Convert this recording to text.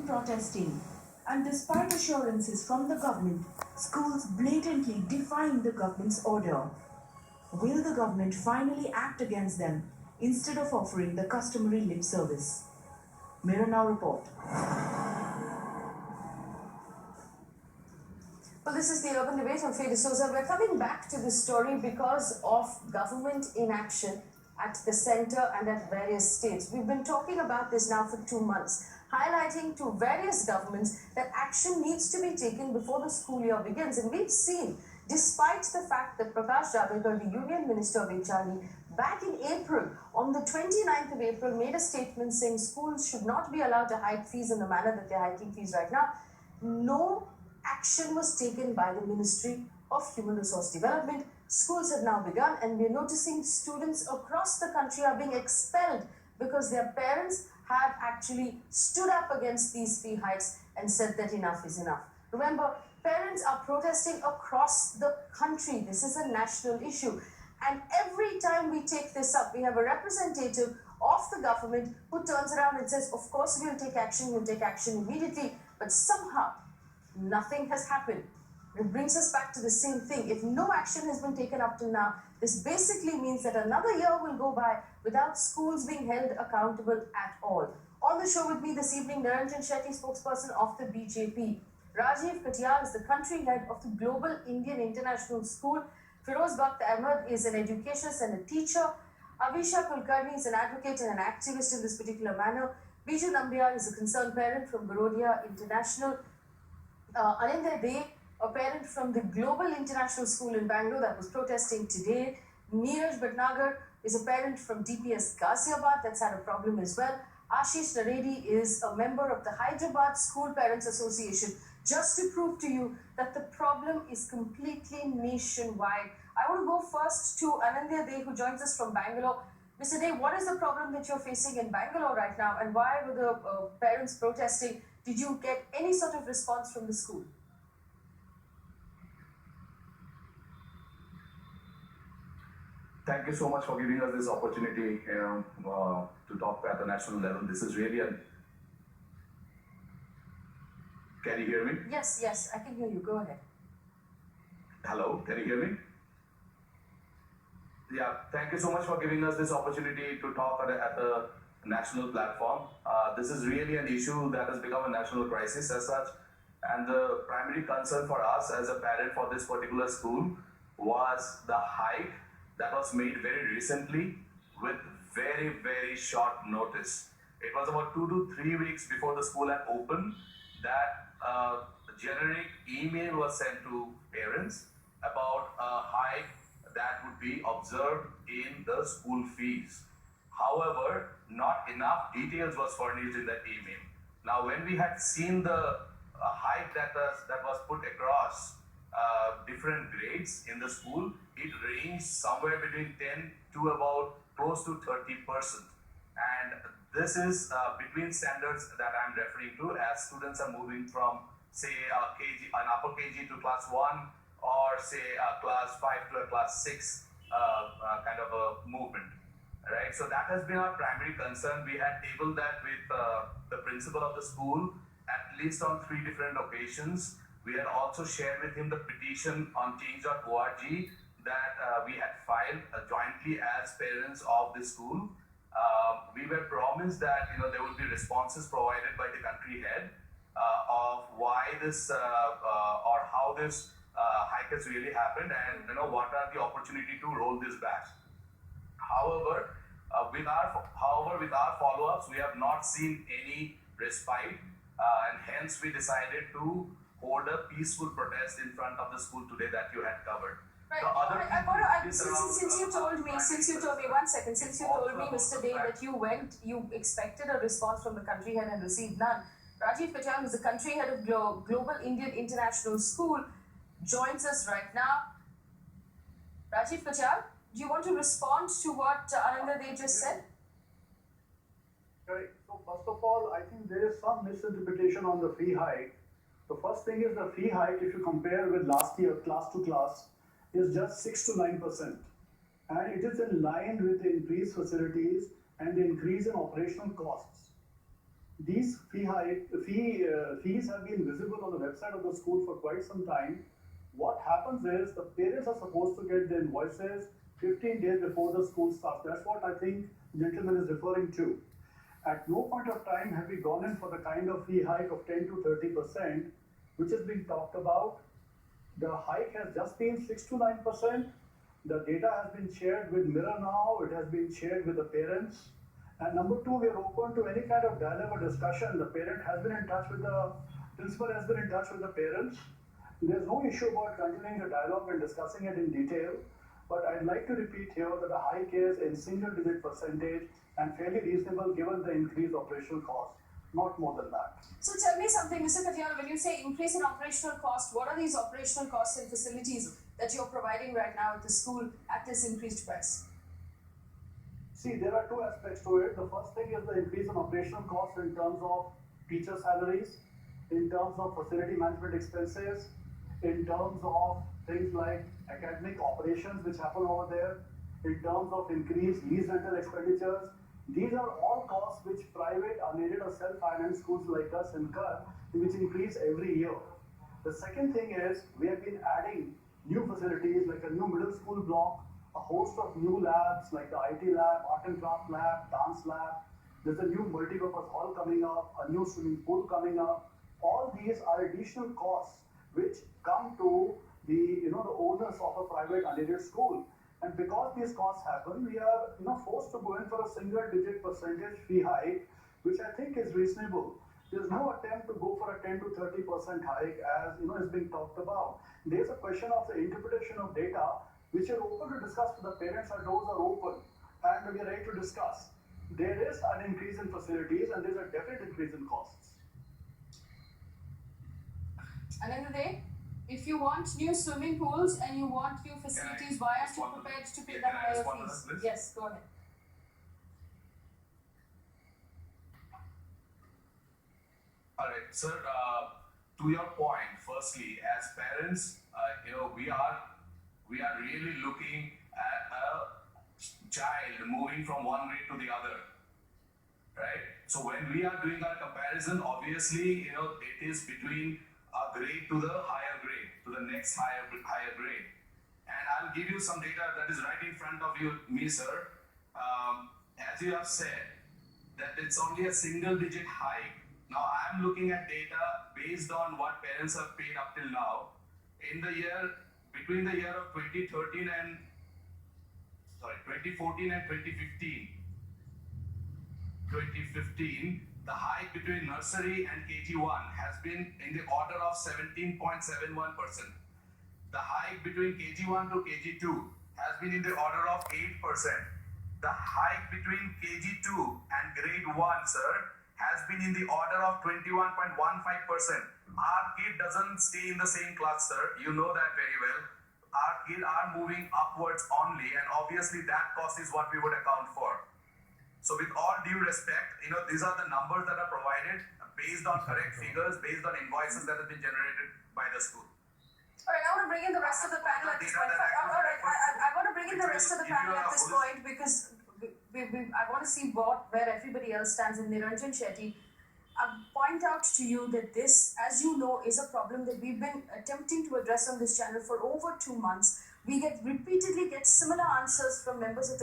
protesting, and despite assurances from the government, schools blatantly defying the government's order. Will the government finally act against them instead of offering the customary lip service? Mirror Now report. Well, this is the Urban Debate. I'm Faye D'Souza. We're coming back to this story because of government inaction at the centre and at various states. We've been talking about this now for 2 months, highlighting to various governments that action needs to be taken before the school year begins. And we've seen, despite the fact that Prakash Javadekar, the Union Minister of HRD, back in April, on the 29th of April, made a statement saying schools should not be allowed to hike fees in the manner that they're hiking fees right now. No action was taken by the Ministry of Human Resource Development. Schools have now begun, and we're noticing students across the country are being expelled because their parents have actually stood up against these fee hikes and said that enough is enough. Remember, parents are protesting across the country. This is a national issue. And every time we take this up, we have a representative of the government who turns around and says, of course we'll take action immediately, but somehow nothing has happened. It brings us back to the same thing. If no action has been taken up till now, this basically means that another year will go by without schools being held accountable at all. On the show with me this evening, Niranjan Shetty, spokesperson of the BJP. Rajiv Katyal is the country head of the Global Indian International School. Firoz Bakht Ahmed is an educationist and a teacher. Avisha Kulkarni is an advocate and an activist in this particular manner. Biju Nambiar is a concerned parent from Barodia International. Anindya Dey, a parent from the Global International School in Bangalore that was protesting today. Neeraj Bhatnagar is a parent from DPS Ghaziabad that's had a problem as well. Ashish Naredi is a member of the Hyderabad School Parents Association. Just to prove to you that the problem is completely nationwide. I want to go first to Anindya Dey, who joins us from Bangalore. Mr. Dey, what is the problem that you're facing in Bangalore right now, and why were the parents protesting? Did you get any sort of response from the school? Thank you so much for giving us this opportunity to talk at the national level. This is really a... Can you hear me? Yes, I can hear you. Go ahead. Hello, can you hear me? Yeah, thank you so much for giving us this opportunity to talk at the national platform. This is really an issue that has become a national crisis as such. And the primary concern for us as a parent for this particular school was the hike that was made very recently with very, very short notice. It was about 2 to 3 weeks before the school had opened that a generic email was sent to parents about a hike that would be observed in the school fees. However, not enough details was furnished in that email. Now, when we had seen the hike that was put across different grades in the school, it ranged somewhere between 10 to about close to 30%. And this is between standards that I'm referring to as students are moving from, say, an upper KG to class 1, or say class 5 to a class 6 kind of a movement. Right, so that has been our primary concern. We had tabled that with the principal of the school at least on 3 different occasions. We had also shared with him the petition on change.org that we had filed jointly as parents of the school. We were promised that there would be responses provided by the country head of why this or how this hike has really happened, and what are the opportunity to roll this back. However, with our follow-ups, we have not seen any respite, and hence we decided to hold a peaceful protest in front of the school today that you had covered. Right. Since you told me, one second, since you told me, Mr. Dey, that you expected a response from the country head and received none. Rajiv Katyal, who's the country head of Global Indian International School, joins us right now. Rajiv Katyal, do you want to respond to what Anindya Dey just said? Right. So first of all, I think there is some misinterpretation on the fee hike. The first thing is the fee hike, if you compare with last year, class to class, is just 6 to 9%. And it is in line with the increased facilities and the increase in operational costs. These fees have been visible on the website of the school for quite some time. What happens is the parents are supposed to get the invoices 15 days before the school starts. That's what I think the gentleman is referring to. At no point of time have we gone in for the kind of fee hike of 10 to 30%, which is being talked about. The hike has just been 6 to 9%. The data has been shared with Mirror now, it has been shared with the parents. And number two, we are open to any kind of dialogue or discussion. The parent has been in touch with the principal, has been in touch with the parents. There's no issue about continuing the dialogue and discussing it in detail. But I'd like to repeat here that the hike is in single digit percentage and fairly reasonable given the increased operational cost, not more than that. So tell me something, Mr. Katyal, when you say increase in operational cost, what are these operational costs and facilities that you're providing right now at the school at this increased price? See, there are two aspects to it. The first thing is the increase in operational costs in terms of teacher salaries, in terms of facility management expenses, in terms of things like academic operations which happen over there, in terms of increased lease rental expenditures. These are all costs which private, unaided or self-financed schools like us incur, which increase every year. The second thing is we have been adding new facilities like a new middle school block, a host of new labs like the IT lab, art and craft lab, dance lab. There's a new multi-purpose hall coming up, a new swimming pool coming up. All these are additional costs which come to the the owners of a private unaided school. And because these costs happen, we are forced to go in for a single-digit percentage fee hike, which I think is reasonable. There's no attempt to go for a 10 to 30% hike as is being talked about. There's a question of the interpretation of data, which are open to discuss with the parents. Our doors are open, and we are ready to discuss. There is an increase in facilities, and there's a definite increase in costs. At the end of the day, if you want new swimming pools and you want new facilities, why aren't you prepared to pay the higher fees? Yes, go ahead. All right, sir. To your point, firstly, as parents, we are really looking at a child moving from one grade to the other, right? So when we are doing our comparison, obviously, it is between a grade to the higher grade, to the next higher grade. And I'll give you some data that is right in front of me, sir. As you have said, that it's only a single-digit hike. Now I'm looking at data based on what parents have paid up till now. Between the year of 2014 and 2015, the hike between nursery and KG1 has been in the order of 17.71%. The hike between KG1 to KG2 has been in the order of 8%. The hike between KG2 and grade 1, sir, has been in the order of 21.15%. Our kid doesn't stay in the same class, sir. You know that very well. Our kids are moving upwards only, and obviously that cost is what we would account for. So with all due respect, these are the numbers that are provided based on correct figures, based on invoices that have been generated by the school. All right, I want to bring in the rest of the panel at this point. All right, I want to bring in the rest of the panel at this point because I want to see where everybody else stands. In Niranjan Shetty, I point out to you that this, as you know, is a problem that we've been attempting to address on this channel for over 2 months. We repeatedly get similar answers from members of the